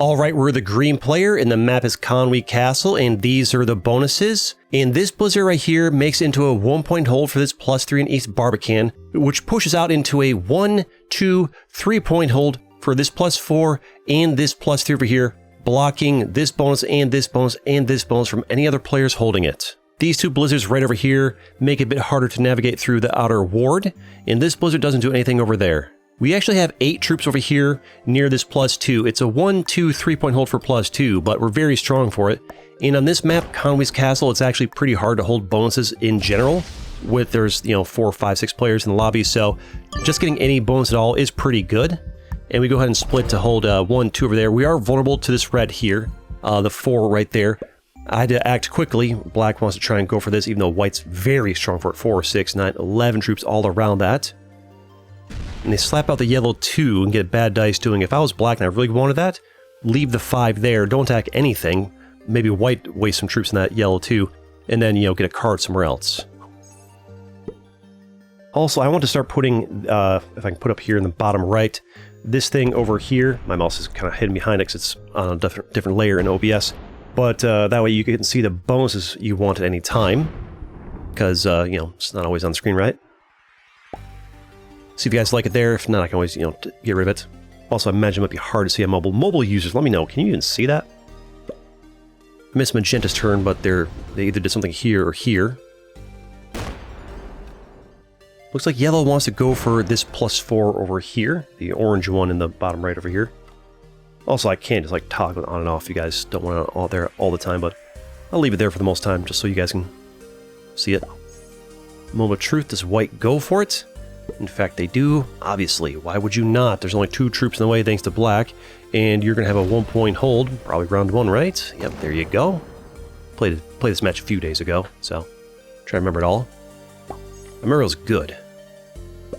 Alright, we're the green player, and the map is Conway Castle, and these are the bonuses. And this blizzard right here makes it into a 1-point hold for this +3 in East Barbican, which pushes out into a 1, 2, 3-point hold for this +4 and this +3 over here, blocking this bonus and this bonus and this bonus from any other players holding it. These two blizzards right over here make it a bit harder to navigate through the outer ward, and this blizzard doesn't do anything over there. We actually have 8 troops over here near this +2. It's a 1, 2, 3-point hold for +2, but we're very strong for it. And on this map, Conway's Castle, it's actually pretty hard to hold bonuses in general. There's 4, 5, 6 players in the lobby, so just getting any bonus at all is pretty good. And we go ahead and split to hold 1, 2 over there. We are vulnerable to this red here, the 4 right there. I had to act quickly. Black wants to try and go for this, even though white's very strong for it. 4, 6, 9, 11 troops all around that. And they slap out the yellow 2 and get bad dice doing. If I was black and I really wanted that, leave the 5 there, don't attack anything. Maybe white waste some troops in that yellow 2, and then, get a card somewhere else. Also, I want to start putting, if I can put up here in the bottom right, this thing over here. My mouse is kind of hidden behind it because it's on a different layer in OBS. But that way you can see the bonuses you want at any time. Because, it's not always on the screen, right? See if you guys like it there. If not, I can always, get rid of it. Also, I imagine it might be hard to see on mobile. Mobile users, let me know. Can you even see that? I missed Magenta's turn, but they either did something here or here. Looks like yellow wants to go for this +4 over here. The orange one in the bottom right over here. Also, I can't just toggle it on and off. You guys don't want it all there all the time, but I'll leave it there for the most time just so you guys can see it. Moment of truth, does white go for it? In fact, they do. Obviously, why would you not? There's only 2 troops in the way thanks to black, and you're going to have a 1-point hold, probably round 1, right? Yep, there you go. Played this match a few days ago, so try to remember it all. I remember it was good. I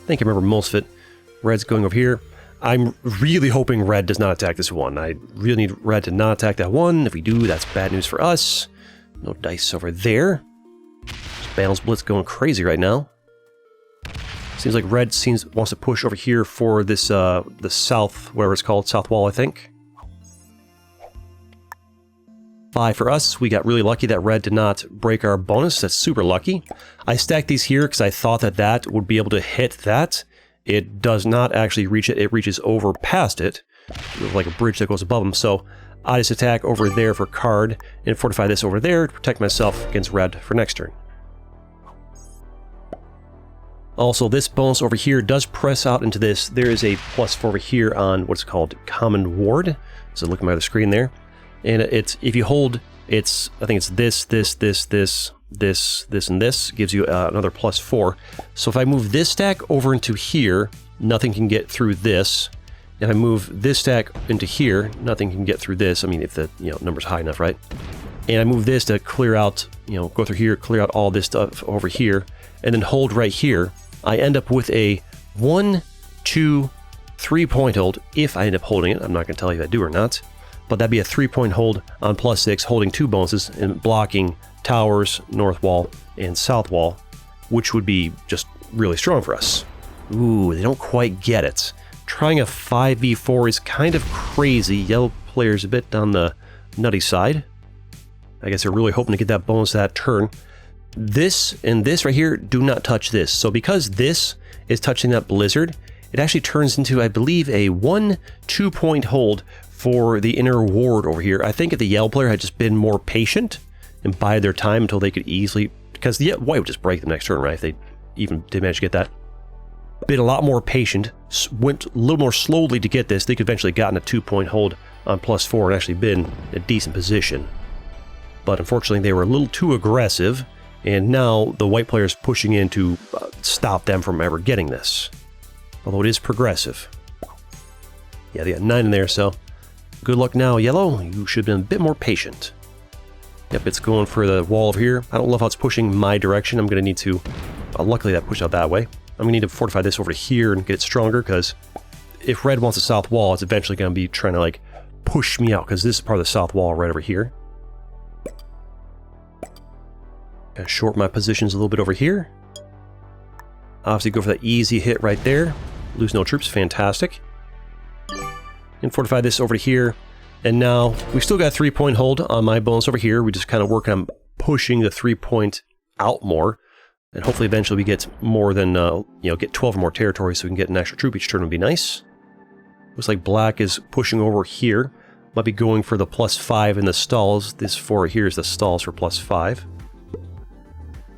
think I remember most of it. Red's going over here. I'm really hoping red does not attack this one. I really need red to not attack that one. If we do, that's bad news for us. No dice over there. Balance Blitz going crazy right now. Seems like red wants to push over here for this, the south, whatever it's called, south wall, I think. 5 for us. We got really lucky that red did not break our bonus. That's super lucky. I stacked these here because I thought that would be able to hit that. It does not actually reach it. It reaches over past it, like a bridge that goes above them. So I just attack over there for card and fortify this over there to protect myself against red for next turn. Also, this bonus over here does press out into this. There is a +4 over here on what's called Common Ward. So look at my other screen there. And it's, if you hold, I think it's this, and this, gives you another +4. So if I move this stack over into here, nothing can get through this. If I move this stack into here, nothing can get through this. I mean, if the number's high enough, right? And I move this to clear out, go through here, clear out all this stuff over here, and then hold right here. I end up with a 1, 2, 3-point hold if I end up holding it. I'm not going to tell you if I do or not. But that'd be a 3-point hold on +6, holding 2 bonuses and blocking towers, north wall, and south wall, which would be just really strong for us. Ooh, they don't quite get it. Trying a 5v4 is kind of crazy. Yellow player's a bit on the nutty side. I guess they're really hoping to get that bonus that turn. This and this right here do not touch this. So because this is touching that blizzard, it actually turns into, I believe, a 1, 2-point hold for the inner ward over here. I think if the yellow player had just been more patient and bided their time until they could easily, because the white would just break the next turn, right? If they even did manage to get that. Been a lot more patient, went a little more slowly to get this, they could eventually gotten a 2-point hold on +4 and actually been in a decent position. But unfortunately, they were a little too aggressive, and now the white player is pushing in to stop them from ever getting this. Although it is progressive. Yeah, they got 9 in there, so good luck now, yellow. You should have been a bit more patient. Yep, it's going for the wall over here. I don't love how it's pushing my direction. I'm going to need to... luckily that pushed out that way. I'm going to need to fortify this over here and get it stronger, because if red wants a south wall, it's eventually going to be trying to, push me out, because this is part of the south wall right over here. Gonna short my positions a little bit over here. Obviously go for that easy hit right there. Lose no troops, fantastic. and fortify this over to here. And now we still got a 3-point hold on my bonus over here. We just kind of work on pushing the 3-point out more. And hopefully eventually we get more than, get 12 or more territories so we can get an extra troop each turn would be nice. Looks like black is pushing over here. Might be going for the +5 in the stalls. This 4 here is the stalls for +5.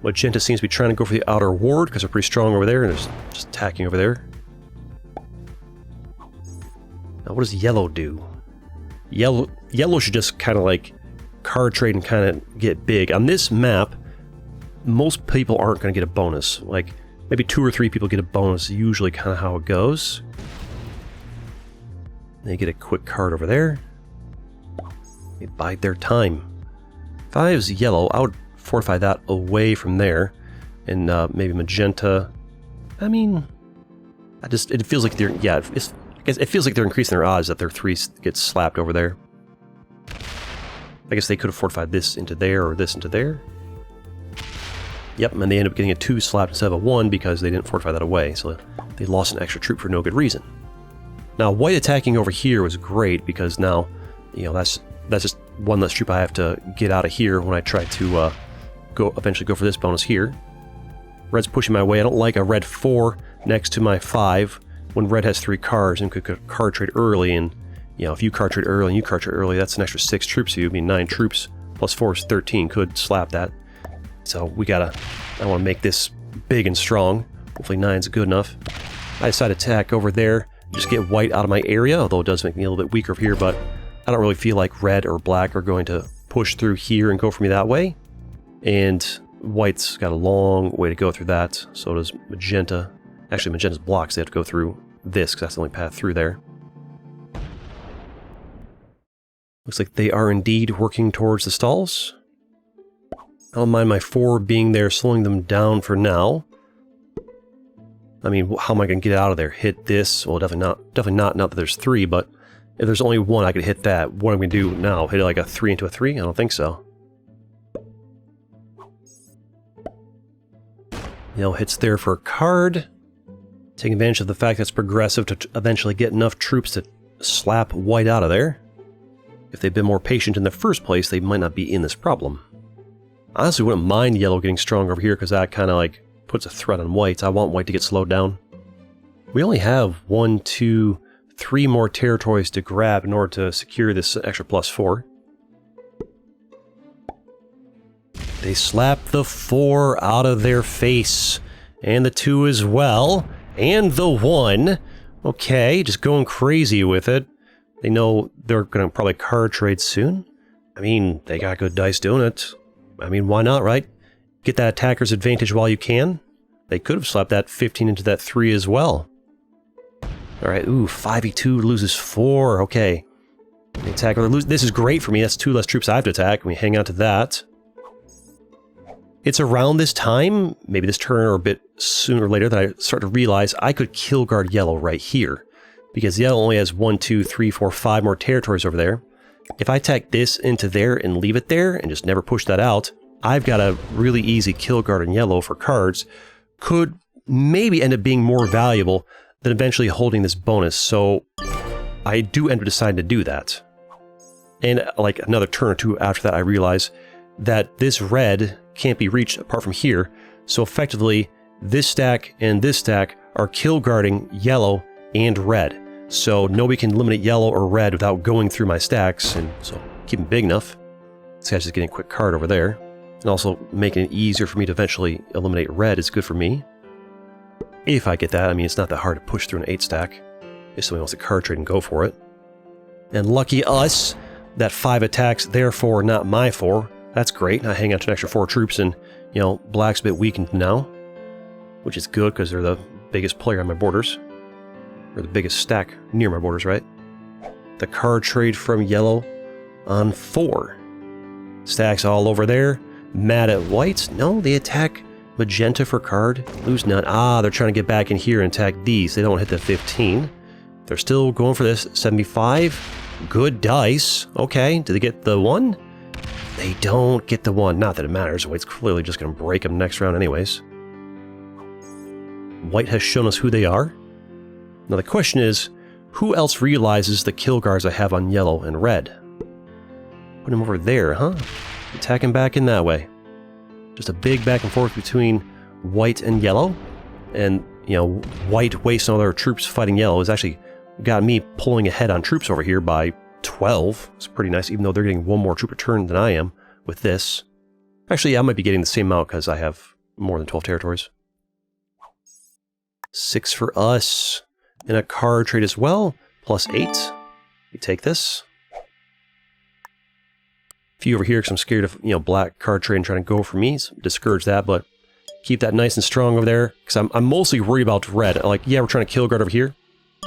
Magenta seems to be trying to go for the outer ward because they're pretty strong over there and they're just attacking over there. Now what does yellow do? Yellow should just kind of like card trade and kind of get big. On this map, most people aren't going to get a bonus. Like maybe 2 or 3 people get a bonus, usually kind of how it goes. They get a quick card over there. They bide their time. 5's yellow. I would fortify that away from there. And maybe magenta. I mean, it feels like they're, it feels like they're increasing their odds that their 3 gets slapped over there. I guess they could have fortified this into there or this into there. Yep, and they end up getting a 2 slapped instead of a 1 because they didn't fortify that away. So they lost an extra troop for no good reason. Now, white attacking over here was great because now, that's just one less troop I have to get out of here when I try to eventually go for this bonus here. Red's pushing my way. I don't like a red 4 next to my 5 when red has 3 cards and could card trade early. And, if you card trade early and you card trade early, that's an extra 6 troops for you. I mean, 9 troops plus 4 is 13. Could slap that. So I want to make this big and strong. Hopefully 9's good enough. I decide to attack over there. Just get white out of my area, although it does make me a little bit weaker here, but I don't really feel like red or black are going to push through here and go for me that way. And white's got a long way to go through that, so does magenta. Actually, magenta's blocks, they have to go through this, because that's the only path through there. Looks like they are indeed working towards the stalls. I don't mind my 4 being there, slowing them down for now. I mean, how am I going to get out of there? Hit this? Well, definitely not that there's 3, but if there's only 1, I could hit that. What am I going to do now? Hit it like a 3 into a 3? I don't think so. Hits there for a card. Taking advantage of the fact that it's progressive to eventually get enough troops to slap white out of there. If they'd been more patient in the first place, they might not be in this problem. I honestly wouldn't mind yellow getting strong over here because that kind of like puts a threat on white. I want white to get slowed down. We only have 1, 2, 3 more territories to grab in order to secure this extra +4. They slap the 4 out of their face. And the 2 as well. And the 1. Okay, just going crazy with it. They know they're going to probably card trade soon. I mean, they got good dice doing it. I mean, why not, right? Get that attacker's advantage while you can. They could have slapped that 15 into that 3 as well. Alright, ooh, 5e2 loses 4. Okay. The attacker this is great for me. That's 2 less troops I have to attack. We hang on to that. It's around this time, maybe this turn or a bit sooner or later, that I start to realize I could kill guard yellow right here. Because yellow only has 1, 2, 3, 4, 5 more territories over there. If I attack this into there and leave it there and just never push that out, I've got a really easy kill guard in yellow for cards. Could maybe end up being more valuable than eventually holding this bonus, so I do end up deciding to do that. And like another turn or 2 after that, I realize that this red can't be reached apart from here, so effectively this stack and this stack are kill guarding yellow and red. So nobody can eliminate yellow or red without going through my stacks, and so keep them big enough. This guy's just getting a quick card over there. And also making it easier for me to eventually eliminate red is good for me. If I get that, I mean, it's not that hard to push through an 8 stack. If somebody wants to card trade and go for it. And lucky us, that 5 attacks, therefore not my 4. That's great. I hang out to an extra 4 troops, and, black's a bit weakened now. Which is good, because they're the biggest player on my borders. Or the biggest stack near my borders, right? The card trade from yellow on 4. Stacks all over there. Mad at white. No, they attack magenta for card. Lose none. Ah, they're trying to get back in here and attack these. They don't hit the 15. They're still going for this. 75. Good dice. Okay, do they get the 1? They don't get the 1. Not that it matters. White's clearly just going to break them next round anyways. White has shown us who they are. Now the question is, Who else realizes the kill guards I have on yellow and red? Put him over there, huh? Attacking back in that way. Just a big back and forth between white and yellow. And, you know, white wasting all their troops fighting yellow has actually got me pulling ahead on troops over here by 12. It's pretty nice, even though they're getting one more troop a turn than I am with this. Actually, yeah, I might be getting the same amount because I have more than 12 territories. 6 for us. And a card trade as well, plus 8. We take this. A few over here because I'm scared of, you know, black card trade and trying to go for me. So discourage that, but keep that nice and strong over there. Because I'm mostly worried about red. Like, yeah, we're trying to kill guard over here.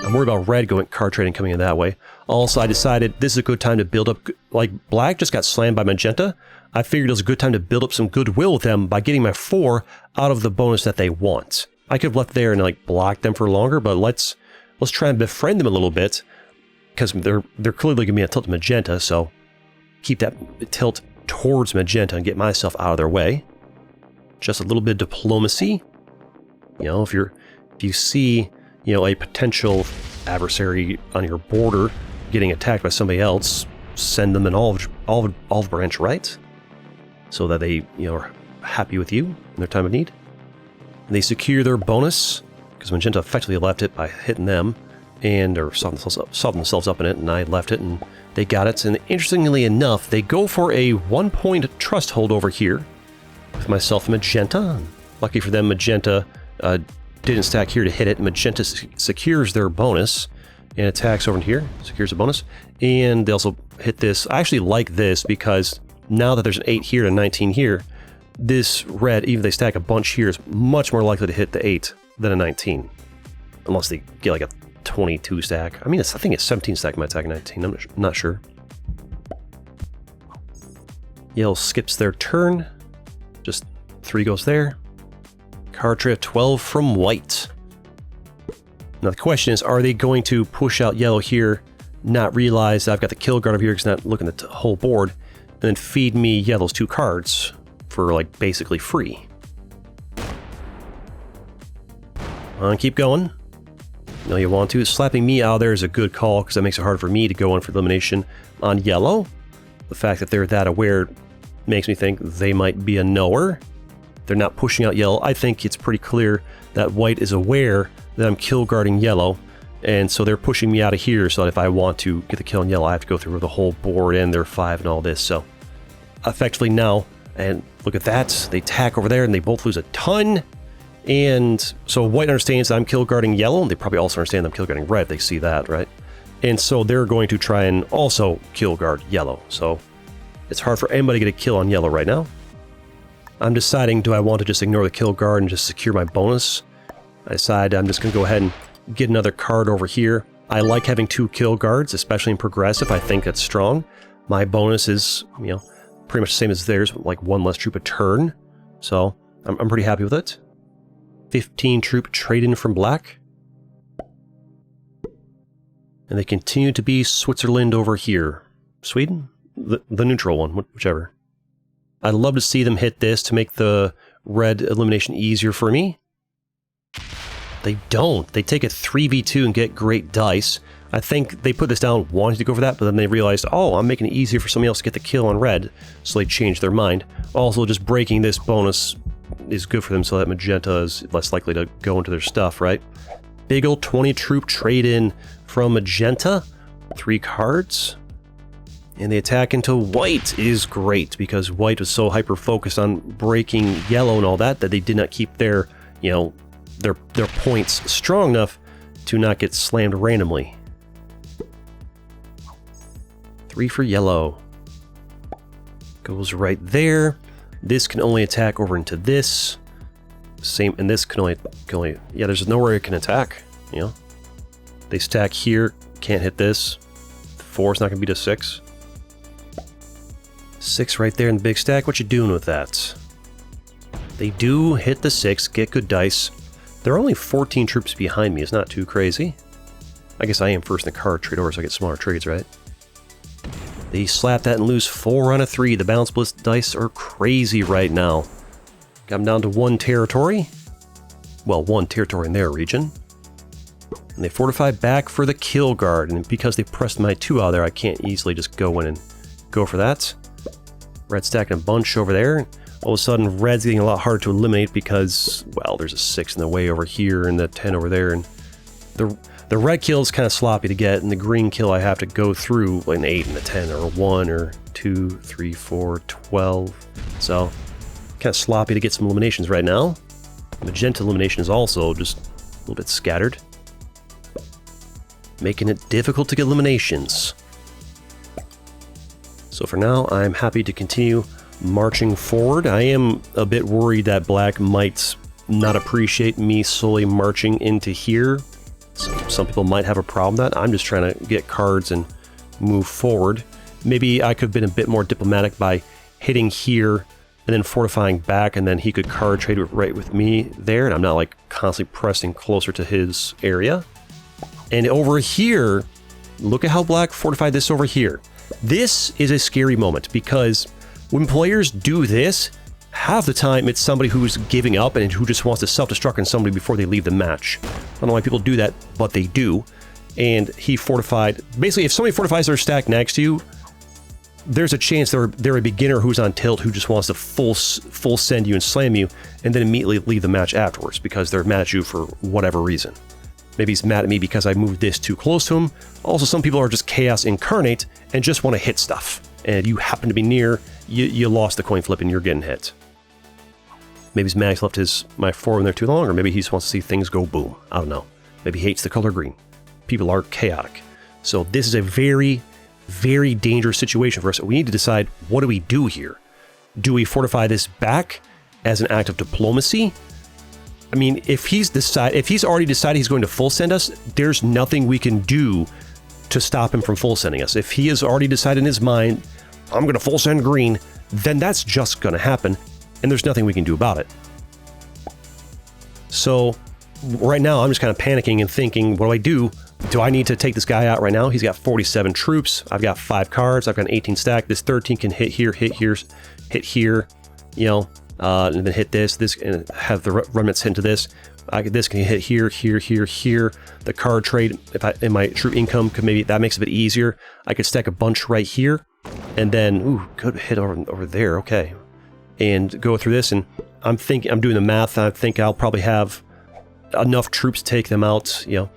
I'm worried about red going card trading coming in that way. Also, I decided this is a good time to build up... Like, black just got slammed by magenta. I figured it was a good time to build up some goodwill with them by getting my 4 out of the bonus that they want. I could have left there and, like, blocked them for longer, but let's try and befriend them a little bit. Because they're clearly going to be a tilt to magenta, so... Keep that tilt towards magenta and get myself out of their way. Just a little bit of diplomacy. You know, if you see, you know, a potential adversary on your border getting attacked by somebody else, send them an olive branch, right? So that they, you know, are happy with you in their time of need. And they secure their bonus, because magenta effectively left it by hitting them, or solving themselves up in it, and I left it, and they got it. And interestingly enough, they go for a 1-point trust hold over here with myself and magenta. Lucky for them, magenta didn't stack here to hit it. Magenta secures their bonus and attacks over here, secures a bonus. And they also hit this. I actually like this because now that there's an 8 here and a 19 here, this red, even if they stack a bunch here, is much more likely to hit the 8 than a 19. Unless they get like a 22 stack. I mean, I think it's 17 stack might attack 19. I'm not sure. Yellow skips their turn. Just 3 goes there. Card trade 12 from white. Now the question is, are they going to push out yellow here, not realize I've got the kill guard over here because not looking at the whole board, and then feed me yellow's 2 cards for like basically free? Keep going. No, you want to. Slapping me out there is a good call because that makes it hard for me to go in for elimination on yellow. The fact that they're that aware makes me think they might be a knower. They're not pushing out yellow. I think it's pretty clear that white is aware that I'm kill guarding yellow, and so they're pushing me out of here so that if I want to get the kill on yellow, I have to go through the whole board and their 5 and all this. So effectively now, and look at that, they attack over there and they both lose a ton. And so white understands that I'm kill guarding yellow, and they probably also understand I'm kill guarding red. They see that, right? And so they're going to try and also kill guard yellow. So it's hard for anybody to get a kill on yellow right now. I'm deciding, do I want to just ignore the kill guard and just secure my bonus? I decide I'm just going to go ahead and get another card over here. I like having 2 kill guards, especially in progressive. I think that's strong. My bonus is, you know, pretty much the same as theirs, like 1 less troop a turn. So I'm pretty happy with it. 15 troop trade-in from black. And they continue to be Switzerland over here. Sweden? The neutral one, whichever. I'd love to see them hit this to make the red elimination easier for me. They don't. They take a 3v2 and get great dice. I think they put this down wanting to go for that, but then they realized, oh, I'm making it easier for somebody else to get the kill on red. So they changed their mind. Also, just breaking this bonus is good for them so that magenta is less likely to go into their stuff, right? Big ol' 20 troop trade-in from magenta. 3 cards. And the attack into white is great because white was so hyper-focused on breaking yellow and all that they did not keep their, you know, their points strong enough to not get slammed randomly. 3 for yellow. Goes right there. This can only attack over into this. Same, and this can only yeah, there's nowhere it can attack, you know. They stack here, can't hit this. 4 is not going to beat a 6. 6 right there in the big stack. What you doing with that? They do hit the 6, get good dice. They're only 14 troops behind me. It's not too crazy. I guess I am first in the card trade over, so I get smaller trades, right? They slap that and lose 4 out of 3. The balance blitz dice are crazy right now. Got them down to 1 territory. Well, 1 territory in their region. And they fortify back for the kill guard. And because they pressed my 2 out there, I can't easily just go in and go for that. Red stacking a bunch over there. All of a sudden, red's getting a lot harder to eliminate because, well, there's a 6 in the way over here and the 10 over there. And the red kill is kind of sloppy to get, and the green kill I have to go through like an 8 and a 10 or a 1 or 2, 3, 4, 12. So, kind of sloppy to get some eliminations right now. Magenta elimination is also just a little bit scattered, making it difficult to get eliminations. So for now, I'm happy to continue marching forward. I am a bit worried that black might not appreciate me slowly marching into here. Some people might have a problem with that. I'm just trying to get cards and move forward. Maybe I could have been a bit more diplomatic by hitting here and then fortifying back, and then he could card trade right with me there, and I'm not like constantly pressing closer to his area. And over here, look at how black fortified this over here. This is a scary moment because when players do this, half the time it's somebody who's giving up and who just wants to self-destruct on somebody before they leave the match. I don't know why people do that, but they do. And he fortified, basically if somebody fortifies their stack next to you, there's a chance they're a beginner who's on tilt who just wants to full send you and slam you and then immediately leave the match afterwards because they're mad at you for whatever reason. Maybe he's mad at me because I moved this too close to him. Also, some people are just chaos incarnate and just want to hit stuff. And if you happen to be near, you lost the coin flip and you're getting hit. Maybe he's mad he's left my 4 in there too long, or maybe he just wants to see things go boom. I don't know. Maybe he hates the color green. People are chaotic. So this is a very, very dangerous situation for us. We need to decide, what do we do here? Do we fortify this back as an act of diplomacy? I mean, if he's already decided he's going to full send us, there's nothing we can do to stop him from full sending us. If he has already decided in his mind, I'm going to full send green, then that's just going to happen, and there's nothing we can do about it. So right now, I'm just kind of panicking and thinking, what do? Do I need to take this guy out right now? He's got 47 troops. I've got 5 cards. I've got an 18 stack. This 13 can hit here, hit here, you know, and then hit this, and have the remnants hit into this. This can hit here, here, here, here. The card trade, in my troop income, that makes it a bit easier. I could stack a bunch right here, and then, ooh, good hit over there, okay. And go through this, and I'm doing the math, I think I'll probably have enough troops to take them out, you know,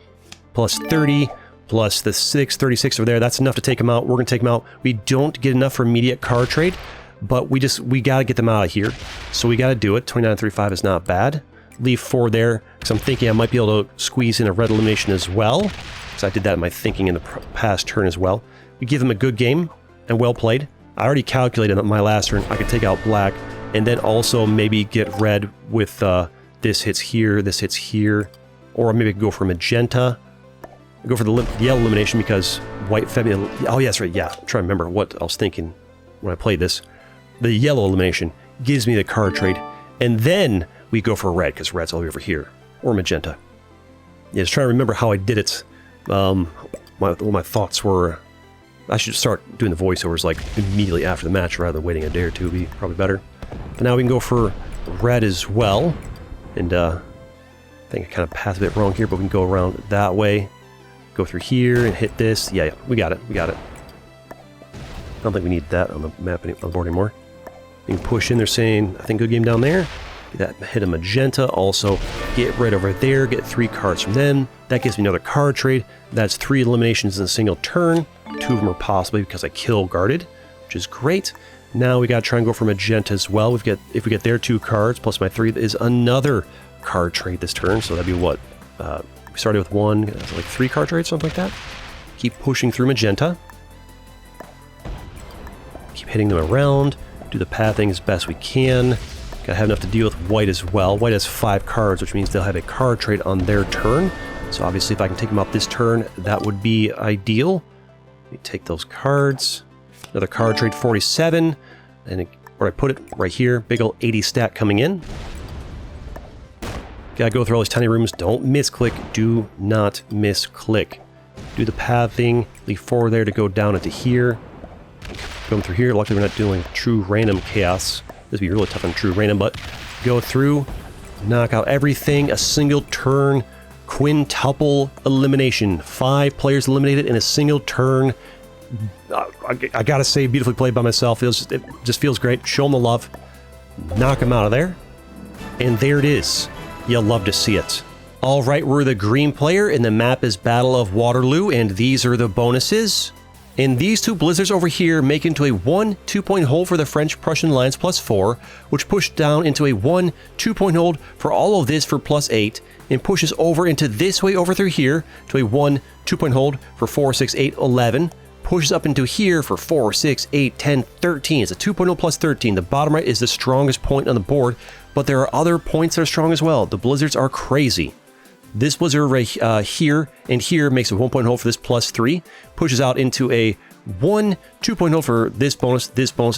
plus 30, plus the 36 over there, that's enough to take them out. We're going to take them out. We don't get enough for immediate card trade, but we got to get them out of here. So we got to do it. 29.35 is not bad. Leave 4 there, because I'm thinking I might be able to squeeze in a red elimination as well, because I did that in my thinking in the past turn as well. We give them a good game, and well played. I already calculated on my last turn I could take out black, and then also maybe get red with this hits here, or maybe I could go for magenta. Go for the yellow elimination because white Femi. Oh, yes, right. Yeah, I'm trying to remember what I was thinking when I played this. The yellow elimination gives me the card trade, and then we go for red because red's all over here, or magenta. Yeah, just trying to remember how I did it. My thoughts were, I should start doing the voiceovers like immediately after the match rather than waiting a day or two. Would be probably better. But now we can go for red as well, and I think I kind of passed a bit wrong here, but we can go around that way. Go through here and hit this. Yeah, we got it. I don't think we need that on the map on the board anymore. You can push in there saying, I think good game down there. That hit a magenta. Also, get red over there. Get 3 cards from them. That gives me another card trade. That's 3 eliminations in a single turn. 2 of them are possibly because I kill guarded, which is great. Now we got to try and go for magenta as well. If we get their 2 cards plus my 3, is another card trade this turn. So that'd be what? We started with 1, like 3 card trades, something like that. Keep pushing through magenta. Keep hitting them around. Do the pathing as best we can. Gotta have enough to deal with white as well. White has 5 cards, which means they'll have a card trade on their turn. So obviously if I can take them out this turn, that would be ideal. Let me take those cards. Another card trade, 47. And where I put it, right here, big ol' 80 stack coming in. Gotta go through all these tiny rooms. Don't misclick. Do not misclick. Do the pathing. Leave 4 there to go down into here. Going through here. Luckily we're not doing true random chaos. This would be really tough on true random, but go through, knock out everything. A single turn. Quintuple elimination. 5 players eliminated in a single turn. I gotta say, beautifully played by myself. It just feels great. Show them the love. Knock them out of there. And there it is. You'll love to see it. All right, we're the green player, and the map is Battle of Waterloo, and these are the bonuses. And these 2 blizzards over here make into a 1 2-point hold for the French-Prussian Alliance +4, which pushed down into a 1 2-point hold for all of this for +8, and pushes over into this way over through here to a 1 2-point hold for 4, 6, 8, 11, pushes up into here for 4, 6, 8, 10, 13. It's a 2.0 plus 13. The bottom right is the strongest point on the board, but there are other points that are strong as well. The blizzards are crazy. This blizzard right here and here makes a 1-point hold for this +3, pushes out into a 1 2-point hold for this bonus,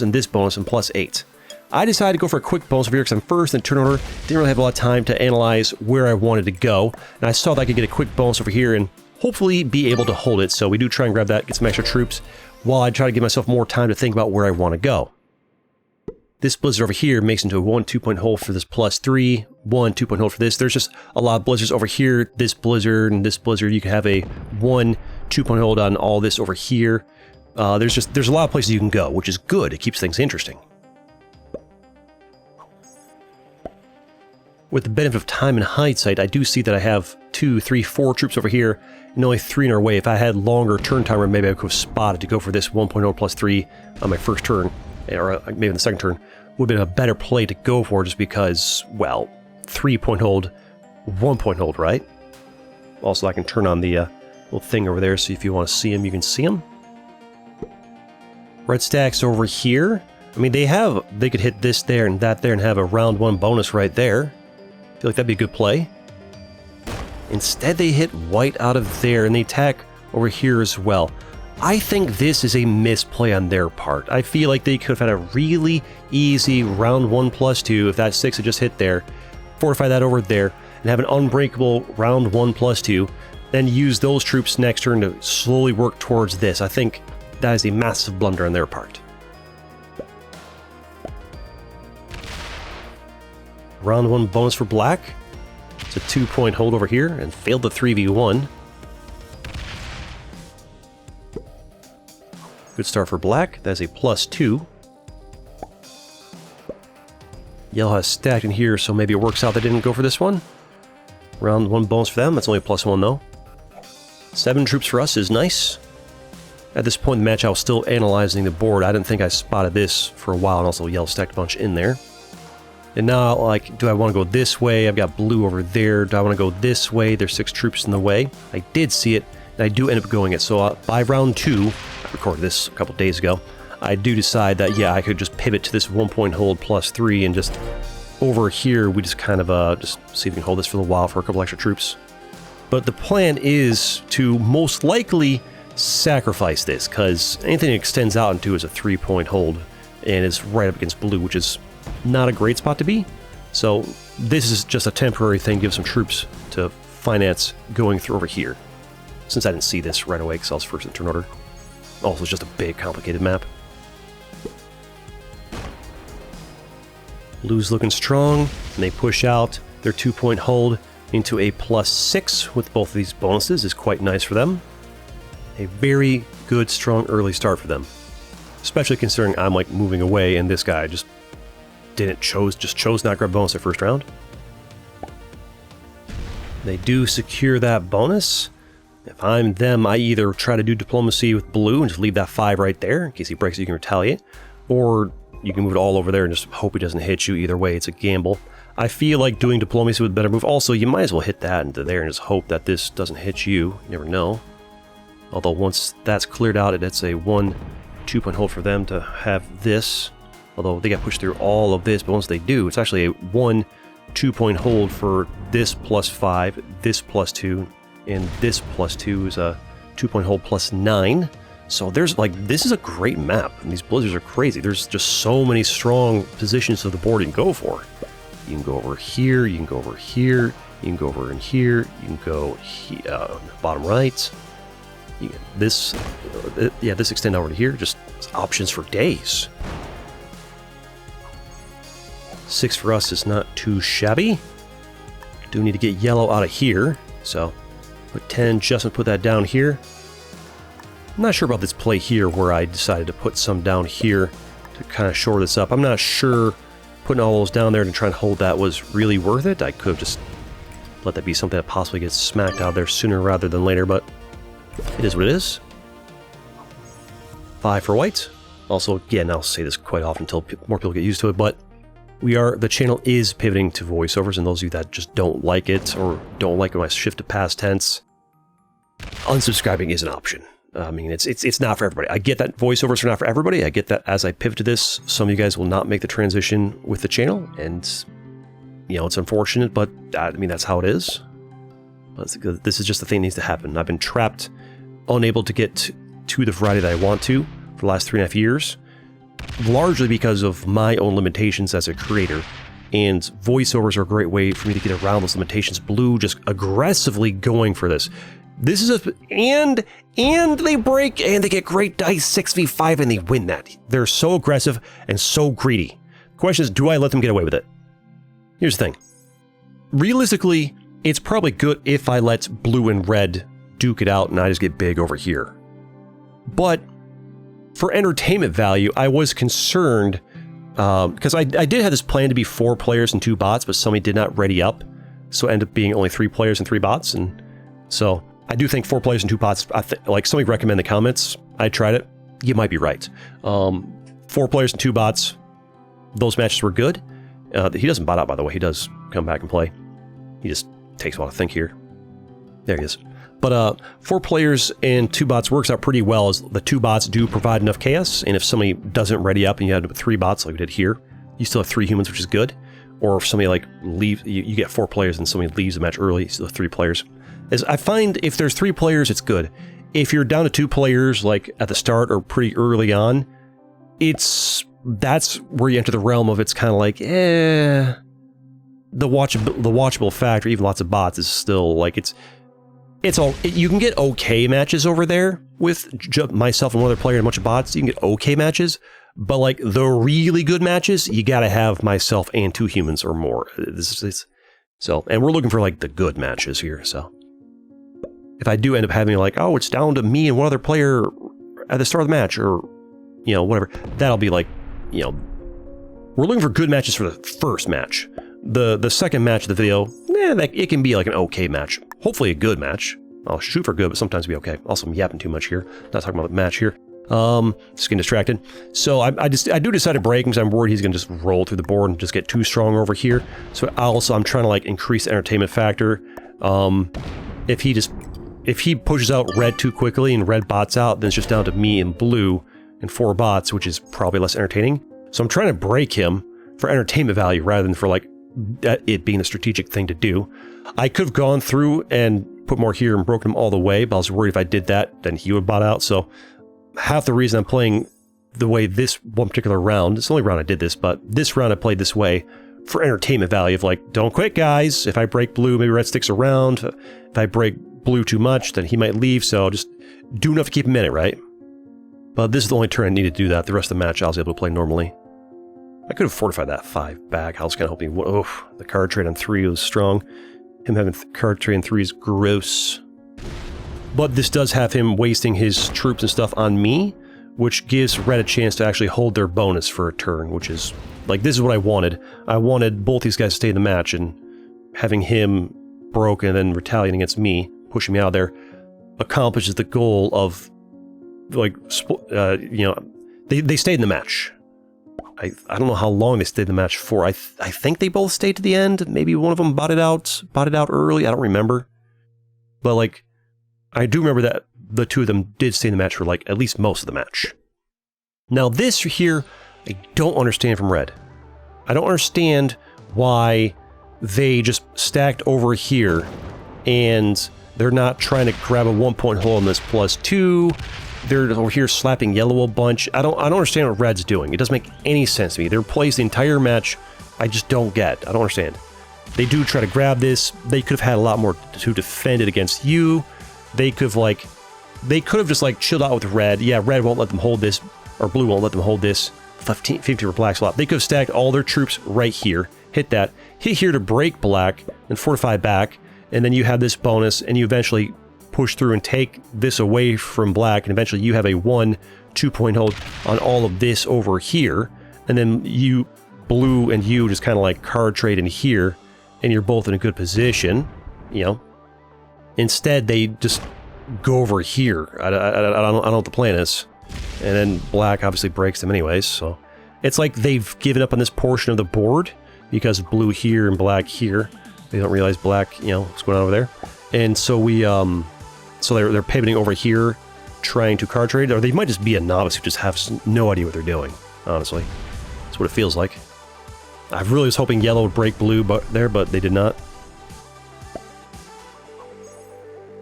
and this bonus, and +8. I decided to go for a quick bonus over here because I'm first in turn order. Didn't really have a lot of time to analyze where I wanted to go, and I saw that I could get a quick bonus over here and hopefully be able to hold it. So we do try and grab that, get some extra troops, while I try to give myself more time to think about where I want to go. This blizzard over here makes into a 1 2-point hold for this +3, 1 2-point hold for this. There's just a lot of blizzards over here. This blizzard and this blizzard, you can have a 1 2-point hold on all this over here. There's a lot of places you can go, which is good. It keeps things interesting. With the benefit of time and hindsight, I do see that I have 2, 3, 4 troops over here, and only 3 in our way. If I had longer turn timer, maybe I could have spotted to go for this 1.0 +3 on my first turn, or maybe in the second turn. Would have been a better play to go for just because, well, 3-point hold, 1-point hold, right? Also, I can turn on the little thing over there, so if you want to see them, you can see them. Red stacks over here. I mean, they could hit this there and that there and have a round 1 bonus right there. I feel like that'd be a good play. Instead, they hit white out of there, and they attack over here as well. I think this is a misplay on their part. I feel like they could have had a really easy round 1 +2 if that 6 had just hit there, fortify that over there, and have an unbreakable round 1 +2, then use those troops next turn to slowly work towards this. I think that is a massive blunder on their part. Round 1 bonus for black. It's a 2-point hold over here and failed the 3v1. Good start for black. That's a +2. Yellow has stacked in here, so maybe it works out they didn't go for this one. Round 1 bonus for them. That's only a +1 though. 7 troops for us is nice. At this point in the match, I was still analyzing the board. I didn't think I spotted this for a while, and also yellow stacked a bunch in there. And now, like, do I want to go this way? I've got blue over there. Do I want to go this way? There's 6 troops in the way. I did see it, and I do end up going it. So by round 2, I recorded this a couple days ago, I do decide that, yeah, I could just pivot to this 1-point hold +3 and just over here, we just kind of just see if we can hold this for a while for a couple extra troops. But the plan is to most likely sacrifice this, because anything it extends out into is a 3-point hold, and it's right up against blue, which is not a great spot to be. So this is just a temporary thing, give some troops to finance going through over here. Since I didn't see this right away because I was first in turn order. Also, it's just a big, complicated map. Blue's looking strong, and they push out their 2-point hold into a +6 with both of these bonuses is quite nice for them. A very good, strong early start for them. Especially considering I'm like moving away and this guy just chose not to grab bonus their first round. They do secure that bonus. If I'm them, I either try to do diplomacy with blue and just leave that 5 right there in case he breaks it, you can retaliate, or you can move it all over there and just hope he doesn't hit you. Either way, it's a gamble. I feel like doing diplomacy with a better move. Also, you might as well hit that into there and just hope that this doesn't hit you. You never know. Although once that's cleared out, it's a 1 2-point hold for them to have this. Although they got pushed through all of this, but once they do, it's actually a 1 2-point hold for this +5, this +2, and this +2 is a 2-point hold +9. So there's like, this is a great map, and these blizzards are crazy. There's just so many strong positions of the board you can go for. You can go over here, you can go over here, you can go over in here, you can go here, bottom right. This extend over to here, just options for days. 6 for us is not too shabby. Do need to get yellow out of here. So put 10, just put that down here. I'm not sure about this play here where I decided to put some down here to kind of shore this up. I'm not sure putting all those down there to try and hold that was really worth it. I could have just let that be something that possibly gets smacked out of there sooner rather than later, but it is what it is. 5 for white. Also, again, I'll say this quite often until more people get used to it, but the channel is pivoting to voiceovers, and those of you that just don't like it or don't like when I shift to past tense, unsubscribing is an option. I mean, it's not for everybody. I get that voiceovers are not for everybody. I get that as I pivot to this, some of you guys will not make the transition with the channel, and you know, it's unfortunate, but I mean, that's how it is. But this is just the thing that needs to happen. I've been trapped, unable to get to the variety that I want to for the last 3.5 years, largely because of my own limitations as a creator. And voiceovers are a great way for me to get around those limitations. Blue just aggressively going for this. This is and they break and they get great dice 6v5 and they win that. They're so aggressive and so greedy. The question is, do I let them get away with it? Here's the thing. Realistically, it's probably good if I let blue and red duke it out and I just get big over here. But for entertainment value, I was concerned because I did have this plan to be 4 players and 2 bots, but somebody did not ready up. So it ended up being only 3 players and 3 bots. And so I do think 4 players and 2 bots, like somebody recommend in the comments, I tried it. You might be right. 4 players and 2 bots, those matches were good. He doesn't bot out, by the way. He does come back and play. He just takes a while to think here. There he is. But 4 players and 2 bots works out pretty well, as the 2 bots do provide enough chaos, and if somebody doesn't ready up and you had 3 bots like we did here, you still have 3 humans, which is good. Or if somebody like leaves, you get 4 players and somebody leaves the match early, you still have 3 players. As I find if there's 3 players, it's good. If you're down to 2 players like at the start or pretty early on, that's where you enter the realm of it's kind of like, the watchable factor, even lots of bots, is still like you can get okay matches over there with myself and one other player and a bunch of bots. You can get okay matches, but like the really good matches, you gotta have myself and 2 humans or more. So, and we're looking for like the good matches here. So if I do end up having like, oh, it's down to me and one other player at the start of the match, or you know, whatever, that'll be like, you know, we're looking for good matches for the first match. The second match of the video, it can be like an okay match. Hopefully a good match. I'll shoot for good, but sometimes it'll be okay. Also, I'm yapping too much here. Not talking about the match here. Just getting distracted. So I do decide to break because I'm worried he's gonna just roll through the board and just get too strong over here. So I'm trying to like increase the entertainment factor. If he pushes out red too quickly and red bots out, then it's just down to me and blue and 4 bots, which is probably less entertaining. So I'm trying to break him for entertainment value rather than for like it being a strategic thing to do. I could have gone through and put more here and broken him all the way, but I was worried if I did that, then he would bot out. So half the reason I'm playing the way this one particular round, it's the only round I did this, but this round I played this way for entertainment value of like, don't quit guys. If I break blue, maybe red sticks around. If I break blue too much, then he might leave. So just do enough to keep him in it, right? But this is the only turn I needed to do that. The rest of the match I was able to play normally. I could have fortified that 5 back. I was kind of hoping, the card trade on 3 was strong. Him having card trade on 3 is gross. But this does have him wasting his troops and stuff on me, which gives red a chance to actually hold their bonus for a turn, which is, like, this is what I wanted. I wanted both these guys to stay in the match, and having him broken and then retaliating against me, pushing me out of there, accomplishes the goal of, like, you know, they stayed in the match. I don't know how long they stayed in the match for. I think they both stayed to the end. Maybe one of them botted out early. I don't remember. But like, I do remember that the 2 of them did stay in the match for like at least most of the match. Now this here, I don't understand from red. I don't understand why they just stacked over here and they're not trying to grab a 1-point hole in this +2. They're over here slapping yellow a bunch. I don't understand what red's doing. It doesn't make any sense to me. They're plays the entire match. I just don't get. I don't understand. They do try to grab this. They could have had a lot more to defend it against you. They could have just like chilled out with red. Yeah, red won't let them hold this, or blue won't let them hold this. 50 for black slot. They could have stacked all their troops right here. Hit that. Hit here to break black and fortify back. and then you have this bonus, and you eventually push through and take this away from black, and eventually you have a 1-2 point hold on all of this over here, and then you, blue and you, just kind of like card trade in here, and you're both in a good position, you know. Instead, they just go over here. I don't know what the plan is. And then black obviously breaks them anyways, so it's like they've given up on this portion of the board because blue here and black here. They don't realize black, you know, what's going on over there. And so we, so they're pivoting over here, trying to card trade, or they might just be a novice who just has no idea what they're doing, honestly. That's what it feels like. I really was hoping yellow would break blue but they did not.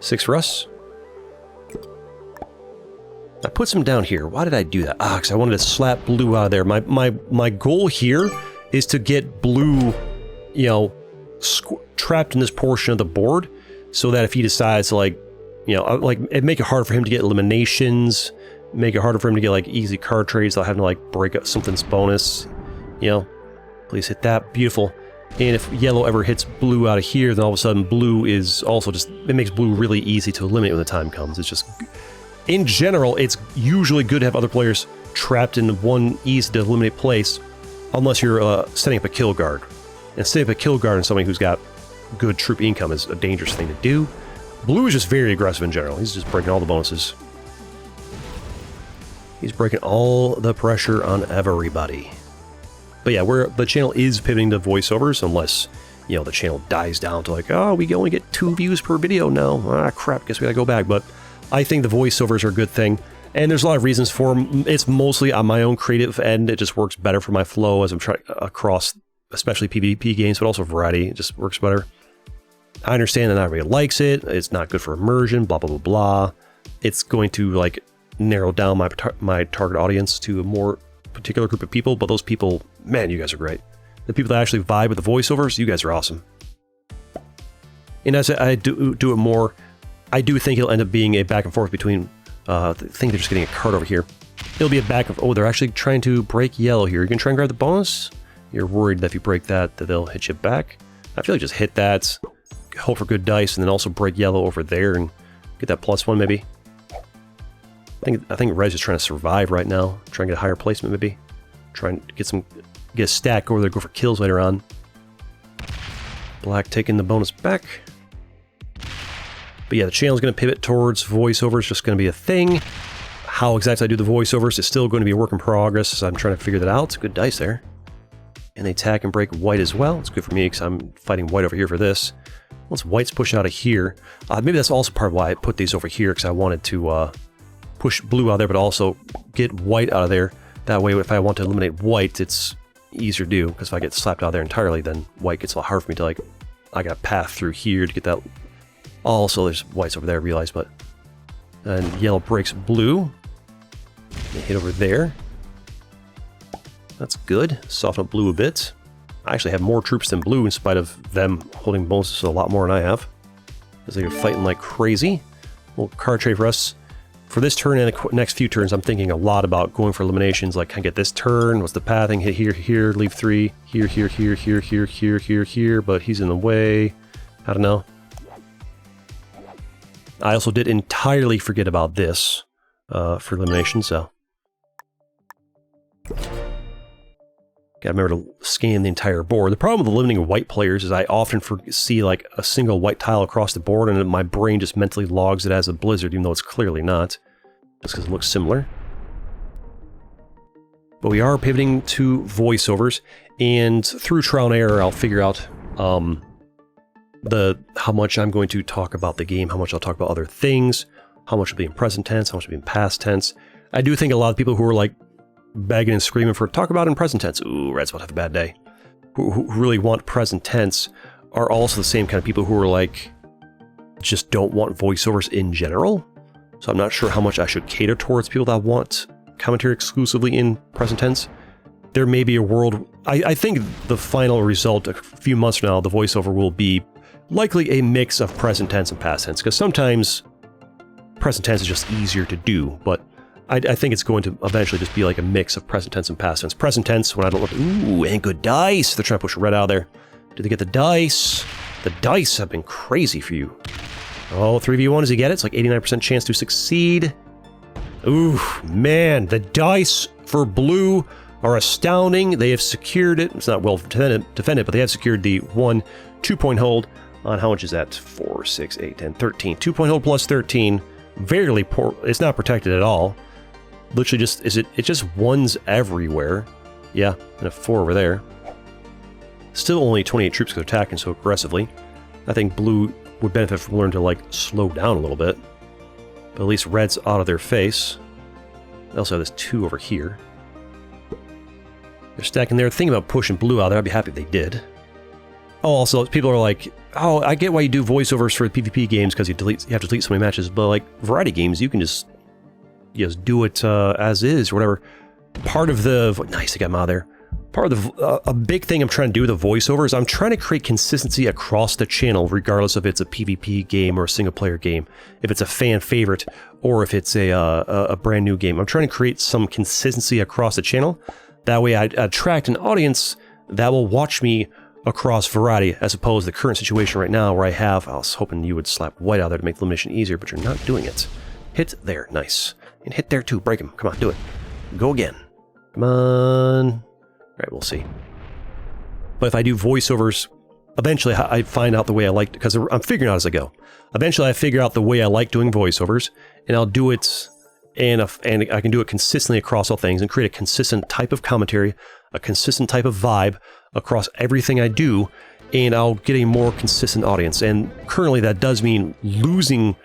6 for us. I put some down here. Why did I do that? Ah, because I wanted to slap blue out of there. My goal here is to get blue, you know, trapped in this portion of the board, so that if he decides to, like, you know, like, it'd make it hard for him to get eliminations, make it harder for him to get, like, easy card trades without having to, like, break up something's bonus, you know. Please hit that. Beautiful. And if yellow ever hits blue out of here, then all of a sudden blue is also just, it makes blue really easy to eliminate when the time comes. It's just, in general, it's usually good to have other players trapped in one easy to eliminate place, unless you're setting up a kill guard. And setting up a kill guard on somebody who's got good troop income is a dangerous thing to do. Blue is just very aggressive in general. He's just breaking all the bonuses. He's breaking all the pressure on everybody. But yeah, the channel is pivoting to voiceovers, unless, you know, the channel dies down to like, oh, we only get 2 views per video now. Ah, crap, guess we gotta go back. But I think the voiceovers are a good thing. And there's a lot of reasons for them. It's mostly on my own creative end. It just works better for my flow as I'm trying across, especially PvP games, but also variety. It just works better. I understand that not everybody likes it. It's not good for immersion, blah, blah, blah, blah. It's going to, like, narrow down my target audience to a more particular group of people, but those people, man, you guys are great. The people that actually vibe with the voiceovers, you guys are awesome. And as I do it more, I do think it'll end up being a back and forth between, I think they're just getting a card over here. It'll be a back of, oh, they're actually trying to break yellow here. You can try and grab the bonus? You're worried that if you break that they'll hit you back? I feel like just hit that, hope for good dice, and then also break yellow over there and get that +1 maybe. I think Red's just trying to survive right now. Try and get a higher placement maybe. Try and get a stack over there, go for kills later on. Black taking the bonus back. But yeah, the channel's going to pivot towards voiceovers, just going to be a thing. How exactly I do the voiceovers is still going to be a work in progress, so I'm trying to figure that out. Good dice there. And they attack and break white as well. It's good for me because I'm fighting white over here for this. Once white's pushed out of here, maybe that's also part of why I put these over here, because I wanted to push blue out of there, but also get white out of there. That way, if I want to eliminate white, it's easier to do, because if I get slapped out of there entirely, then white gets a lot harder for me to, like, I got a path through here to get that. Also, there's whites over there, I realize, but... And yellow breaks blue. They hit over there. That's good. Soften up blue a bit. I actually have more troops than blue, in spite of them holding bonuses a lot more than I have, because they're fighting like crazy. Well, card trade for us. For this turn and the next few turns, I'm thinking a lot about going for eliminations, like, can I get this turn? What's the pathing? Hit here, here, leave 3. Here, here, here, here, here, here, here, here, but he's in the way. I don't know. I also did entirely forget about this for elimination, so... Gotta remember to scan the entire board. The problem with eliminating white players is I often see like a single white tile across the board, and my brain just mentally logs it as a blizzard, even though it's clearly not. Just because it looks similar. But we are pivoting to voiceovers, and through trial and error, I'll figure out how much I'm going to talk about the game, how much I'll talk about other things, how much will be in present tense, how much will be in past tense. I do think a lot of people who are like begging and screaming for talk about in present tense, ooh, Red's about to have a bad day, who really want present tense, are also the same kind of people who are like, just don't want voiceovers in general. So I'm not sure how much I should cater towards people that want commentary exclusively in present tense. There may be a world, I think the final result a few months from now, the voiceover will be likely a mix of present tense and past tense, because sometimes present tense is just easier to do, but I think it's going to eventually just be like a mix of present tense and past tense. Present tense, when I don't look, ooh, and good dice. They're trying to push red out of there. Do they get the dice? The dice have been crazy for you. Oh, 3v1 as you get it. It's like 89% chance to succeed. Ooh, man, the dice for blue are astounding. They have secured it. It's not well defended, but they have secured the 1 2-point hold on, how much is that? 4, 6, 8, 10, 13. 2-point hold plus 13. Very poor. It's not protected at all. Literally just, it just ones everywhere. Yeah, and a 4 over there. Still only 28 troops because they're attacking so aggressively. I think blue would benefit from learning to, like, slow down a little bit. But at least red's out of their face. They also have this 2 over here. They're stacking there. Thinking about pushing blue out there. I'd be happy if they did. Oh, also, people are like, oh, I get why you do voiceovers for PvP games because you have to delete so many matches, but like variety games, you can just do it as is or whatever. Part of the nice, I got him out of there. Part of the a big thing I'm trying to do with the voiceovers, I'm trying to create consistency across the channel, regardless if it's a PvP game or a single player game, if it's a fan favorite or if it's a brand new game. I'm trying to create some consistency across the channel. That way I attract an audience that will watch me across variety, as opposed to the current situation right now where I was hoping you would slap white out there to make the elimination easier, but you're not doing it. Hit there, nice. And hit there too, break him. Come on, do it. Go again. Come on. All right, we'll see. But if I do voiceovers, eventually I find out the way I like, because I'm figuring out as I go. Eventually I figure out the way I like doing voiceovers, and I'll do it, and I can do it consistently across all things and create a consistent type of commentary, a consistent type of vibe across everything I do, and I'll get a more consistent audience. And currently that does mean losing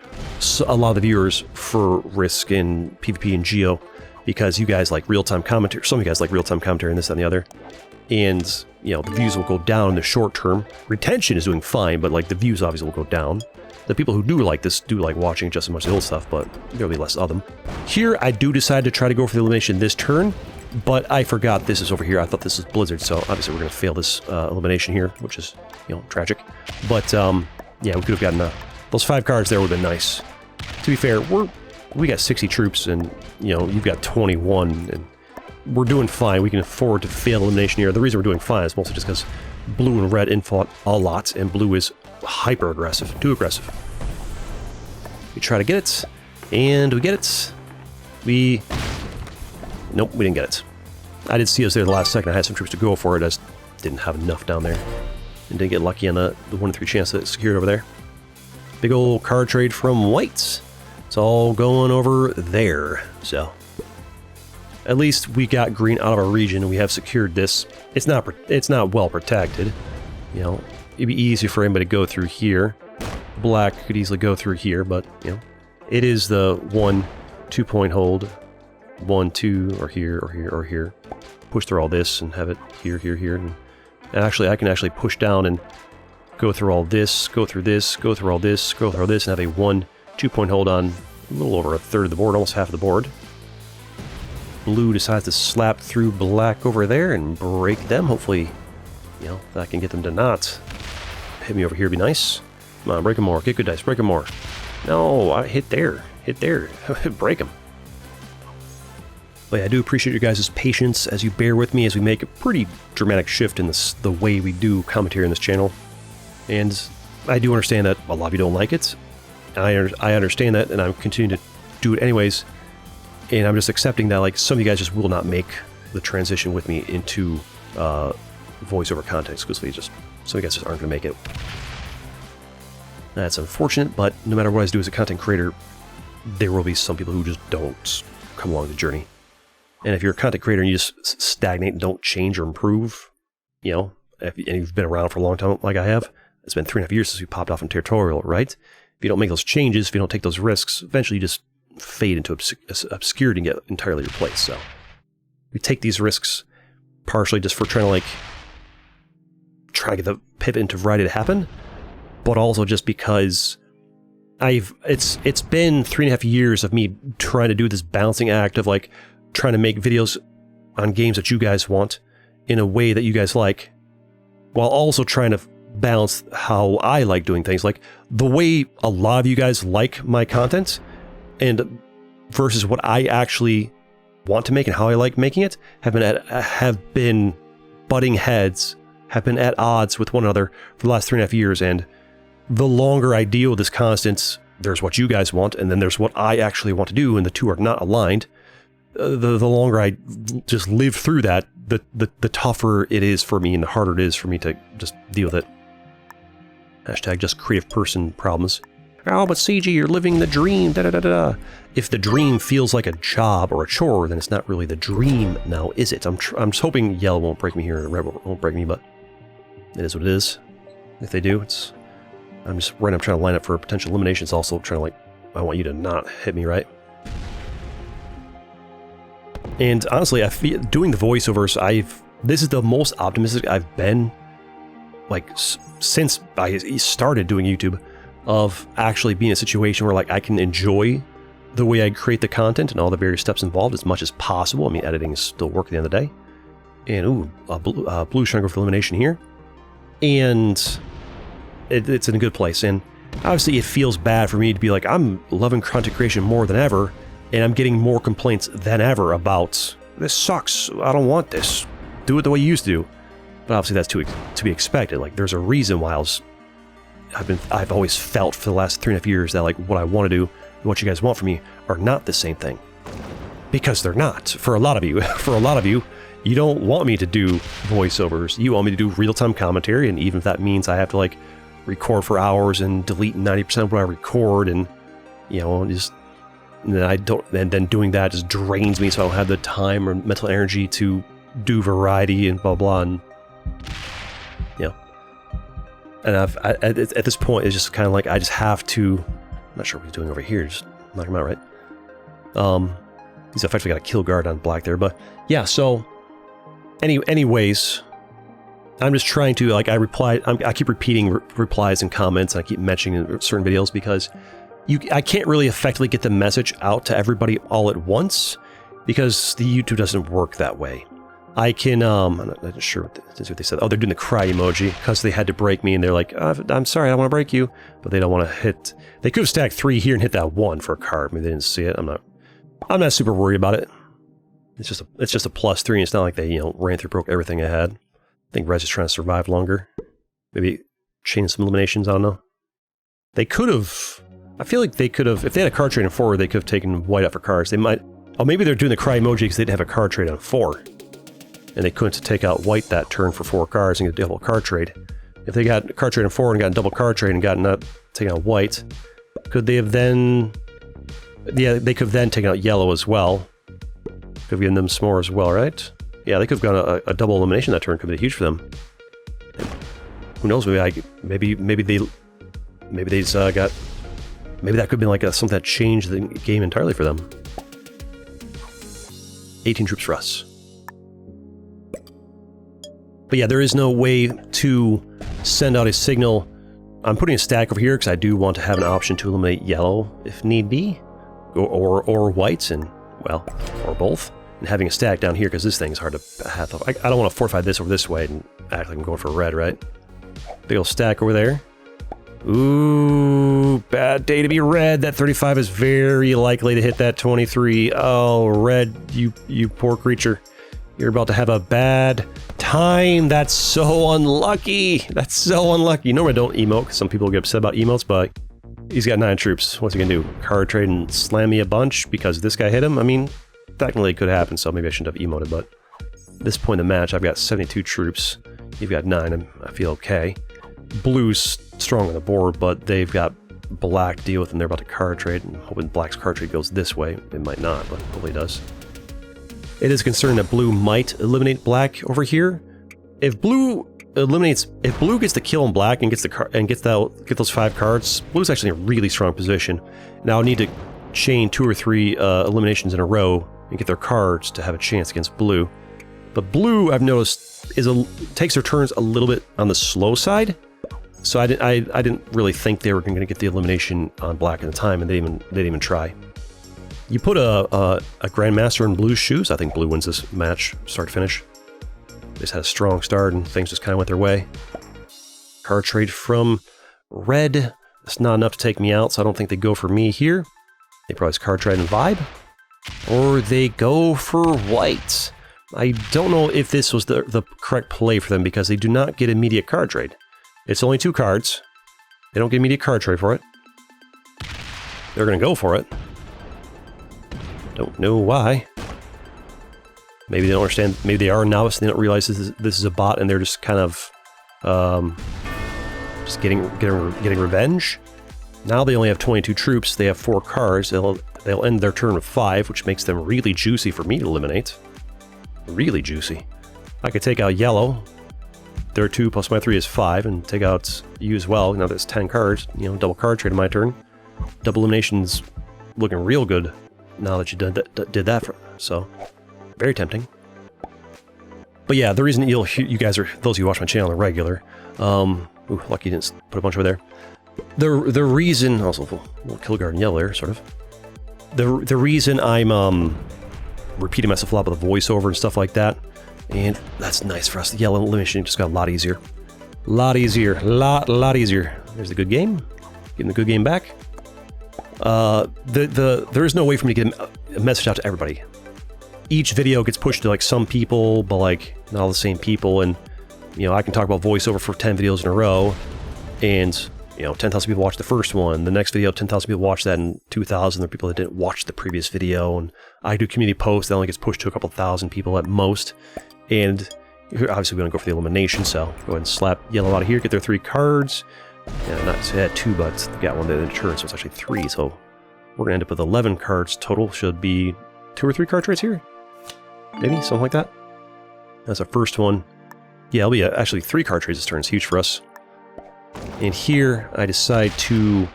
a lot of the viewers for Risk and PvP and Geo, because you guys like real-time commentary. Some of you guys like real-time commentary and this, that, and the other. And, you know, the views will go down in the short term. Retention is doing fine, but like the views obviously will go down. The people who do like this do like watching just as much as the old stuff, but there'll be less of them. Here, I do decide to try to go for the elimination this turn, but I forgot this is over here. I thought this was Blizzard, so obviously we're going to fail this elimination here, which is, you know, tragic. But, yeah, we could have gotten those 5 cards there would have been nice. To be fair, we got 60 troops, and, you know, you've got 21, and we're doing fine. We can afford to fail elimination here. The reason we're doing fine is mostly just because blue and red infought a lot, and blue is hyper aggressive, too aggressive. We try to get it, and we get it. Nope, we didn't get it. I did see us there the last second. I had some troops to go for it. I just didn't have enough down there, and didn't get lucky on the 1 in 3 chance that it secured over there. Big old card trade from whites. It's all going over there, so at least we got green out of our region and we have secured this. It's not well protected. You know, it'd be easy for anybody to go through here. Black could easily go through here, but you know, it is the 1 2-point hold. 1 2 or here or here or here. Push through all this and have it here, here, here. And actually I can actually push down and go through all this, go through this, go through all this, go through all this, and have a 1 2-point hold on a little over a third of the board, almost half of the board. Blue decides to slap through black over there and break them. Hopefully, you know, that can get them to not hit me over here. Be nice. Come on, break them more. Get good dice. Break them more. No, I hit there. Hit there. Break them. But yeah, I do appreciate your guys' patience as you bear with me as we make a pretty dramatic shift in the way we do commentary on this channel. And I do understand that a lot of you don't like it. I understand that, and I'm continuing to do it anyways. And I'm just accepting that, like, some of you guys just will not make the transition with me into voiceover content exclusively. Just some of you guys just aren't going to make it. That's unfortunate, but no matter what I do as a content creator, there will be some people who just don't come along the journey. And if you're a content creator and you just stagnate and don't change or improve, you know, and you've been around for a long time like I have, it's been 3.5 years since we popped off in Territorial, right? If you don't make those changes, if you don't take those risks, eventually you just fade into obscurity and get entirely replaced. So we take these risks partially just for trying to, like, try to get the pivot into variety to happen, but also just because it's been 3.5 years of me trying to do this balancing act of, like, trying to make videos on games that you guys want in a way that you guys like, while also trying to balance how I like doing things, like the way a lot of you guys like my content and versus what I actually want to make and how I like making it have been butting heads have been at odds with one another for the last 3.5 years, and the longer I deal with this constant, there's what you guys want, and then there's what I actually want to do, and the two are not aligned. The longer I just live through that, the tougher it is for me, and the harder it is for me to just deal with it. Hashtag just creative person problems. Oh, but CG, you're living the dream, da-da-da-da. If the dream feels like a job or a chore, then it's not really the dream now, is it? I'm just hoping yellow won't break me here, and red won't break me, but it is what it is. If they do, I'm trying to line up for potential eliminations, also trying to, like, I want you to not hit me, right? And honestly, I feel doing the voiceovers, this is the most optimistic I've been, like, since I started doing YouTube, of actually being in a situation where, like, I can enjoy the way I create the content and all the various steps involved as much as possible. I mean, editing is still work at the end of the day. And, ooh, blue trying to go for elimination here. And it's in a good place. And obviously it feels bad for me to be like, I'm loving content creation more than ever, and I'm getting more complaints than ever about, this sucks, I don't want this, do it the way you used to do. But obviously that's to be expected. Like, there's a reason why I've always felt for the last 3.5 years that, like, what I want to do and what you guys want from me are not the same thing. Because they're not. For a lot of you. For a lot of you, you don't want me to do voiceovers. You want me to do real-time commentary, and even if that means I have to, like, record for hours and delete 90% of what I record, and, you know, just, and then doing that just drains me, so I don't have the time or mental energy to do variety and blah blah, and, you know. And at this point, it's just kind of like, I just have to, I'm not sure what he's doing over here, just knock him out, right? He's effectively got a kill guard on black there, but yeah, so, anyways, I'm just trying to, like, I keep repeating replies and comments, and I keep mentioning in certain videos, because I can't really effectively get the message out to everybody all at once, because the YouTube doesn't work that way. I can, I'm not sure what they said. Oh, they're doing the cry emoji, because they had to break me, and they're like, I'm sorry, I don't want to break you, but they don't want to hit, they could have stacked 3 here and hit that 1 for a card. Maybe they didn't see it. I'm not super worried about it. It's just a +3, and it's not like they, you know, ran through, broke everything I had. I think Rez is trying to survive longer. Maybe chain some eliminations, I don't know. They could have, I feel like they could have, if they had a card trade on 4, they could have taken white out for cards. They might, oh, maybe they're doing the cry emoji because they didn't have a card trade on 4. And they couldn't take out white that turn for 4 cards and get a double card trade. If they got a card trade on 4 and got a double card trade and got not taken out white, could they have then, yeah, they could have then taken out yellow as well. Could have given them some more as well, right? Yeah, they could have gone a double elimination that turn. Could be huge for them. Who knows? Maybe that could have been like something that changed the game entirely for them. 18 troops for us. But yeah, there is no way to send out a signal. I'm putting a stack over here because I do want to have an option to eliminate yellow if need be, or whites, and, well, or both. And having a stack down here, because this thing is hard to have. I don't want to fortify this over this way and act like I'm going for red, right? Big old stack over there. Ooh, bad day to be red. That 35 is very likely to hit that 23. Oh, red, you poor creature. You're about to have a bad time. That's so unlucky. That's so unlucky. Normally I don't emote, because some people get upset about emotes, but he's got 9 troops. What's he gonna do? Card trade and slam me a bunch because this guy hit him? I mean, technically it could happen, so maybe I shouldn't have emoted, but at this point in the match, I've got 72 troops. You've got 9, and I feel okay. Blue's strong on the board, but they've got black to deal with, and they're about to card trade, and hoping black's card trade goes this way. It might not, but hopefully it does. It is a concern that blue might eliminate black over here. If blue gets the kill on black and get those 5 cards, blue's actually in a really strong position. Now I'll need to chain 2 or 3 eliminations in a row and get their cards to have a chance against blue. But blue, I've noticed, takes their turns a little bit on the slow side. So I didn't really think they were going to get the elimination on black at the time, and they didn't even try. You put a Grandmaster in blue's shoes, I think blue wins this match, start to finish. They just had a strong start, and things just kind of went their way. Card trade from red. That's not enough to take me out, so I don't think they go for me here. They probably card trade and vibe. Or they go for white. I don't know if this was the correct play for them because they do not get immediate card trade. It's only 2 cards. They don't get immediate card trade for it. They're going to go for it. Don't know why. Maybe they don't understand. Maybe they are a novice and they don't realize this is a bot and they're just kind of just getting revenge. Now they only have 22 troops. They have 4 cards. They'll end their turn with 5, which makes them really juicy for me to eliminate. Really juicy. I could take out yellow. Their 2 plus my 3 is 5, and take out you as well. Now that's 10 cards. You know, double card trade in my turn. Double elimination's looking real good now that you did that. So, very tempting. But yeah, the reason you guys are, those of you who watch my channel are regular. Ooh, lucky you didn't put a bunch over there. The reason, also a little kill guard in yellow there, sort of. The reason I'm repeating myself a lot with the voiceover and stuff like that, and that's nice for us. The yellow elimination just got a lot easier. Lot easier. Lot easier. There's the good game. Getting the good game back. There is no way for me to get a message out to everybody. Each video gets pushed to like some people, but like not all the same people, and you know, I can talk about voiceover for 10 videos in a row, and you know, 10,000 people watch the first one. The next video, 10,000 people watch that, and 2,000 are people that didn't watch the previous video. And I do community posts that only gets pushed to a couple thousand people at most. And obviously we don't go for the elimination, so go ahead and slap yellow out of here, get their 3 cards. Yeah, not so had 2, but they got one in turn, so it's actually 3. So we're gonna end up with 11 cards total. Should be 2 or 3 card trades here, maybe something like that. That's our first one. Yeah, it'll be actually 3 card trades this turn. It's huge for us. And here, I decide to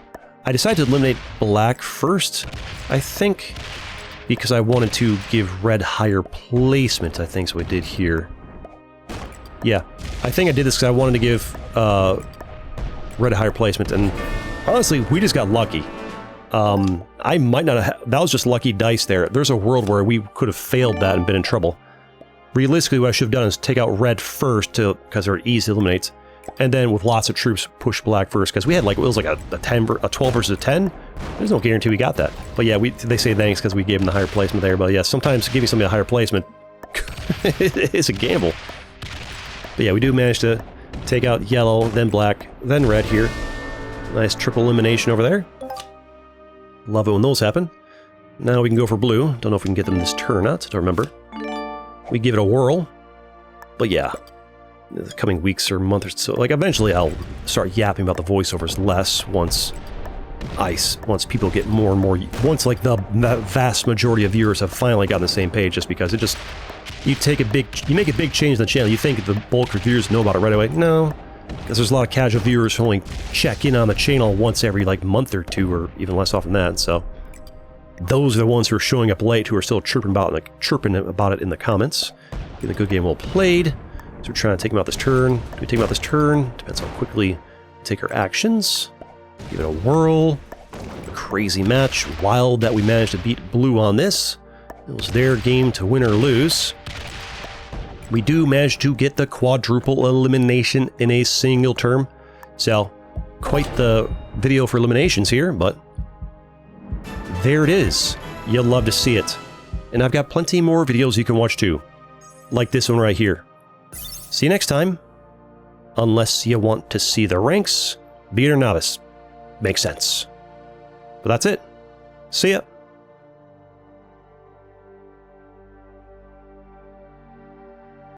eliminate black first, I think, because I wanted to give red higher placement, I think, so I did here. Yeah, I think I did this because I wanted to give red a higher placement, and honestly, we just got lucky. I might not have, that was just lucky dice there. There's a world where we could have failed that and been in trouble. Realistically, what I should have done is take out red first, because they're easy to eliminate. And then with lots of troops, push black first, because we had like, it was like a 12 versus a 10. There's no guarantee we got that. But yeah, they say thanks because we gave them the higher placement there. But yeah, sometimes giving somebody a higher placement is a gamble. But yeah, we do manage to take out yellow, then black, then red here. Nice triple elimination over there. Love it when those happen. Now we can go for blue. Don't know if we can get them this turn or not, don't remember. We give it a whirl. But yeah, in the coming weeks or months or so, like eventually I'll start yapping about the voiceovers less once people get more and more, once like the vast majority of viewers have finally gotten the same page, just because it just, you make a big change in the channel, you think the bulk of viewers know about it right away. No, because there's a lot of casual viewers who only check in on the channel once every like month or 2, or even less often than that, so those are the ones who are showing up late, who are still chirping about it in the comments. Getting a good game well played. So we're trying to take him out this turn. Do we take him out this turn? Depends how quickly we take our actions. Give it a whirl. A crazy match. Wild that we managed to beat blue on this. It was their game to win or lose. We do manage to get the quadruple elimination in a single term. So, quite the video for eliminations here, but there it is. You'll love to see it. And I've got plenty more videos you can watch too. Like this one right here. See you next time. Unless you want to see the ranks, beginner, novice. Makes sense. But that's it. See ya.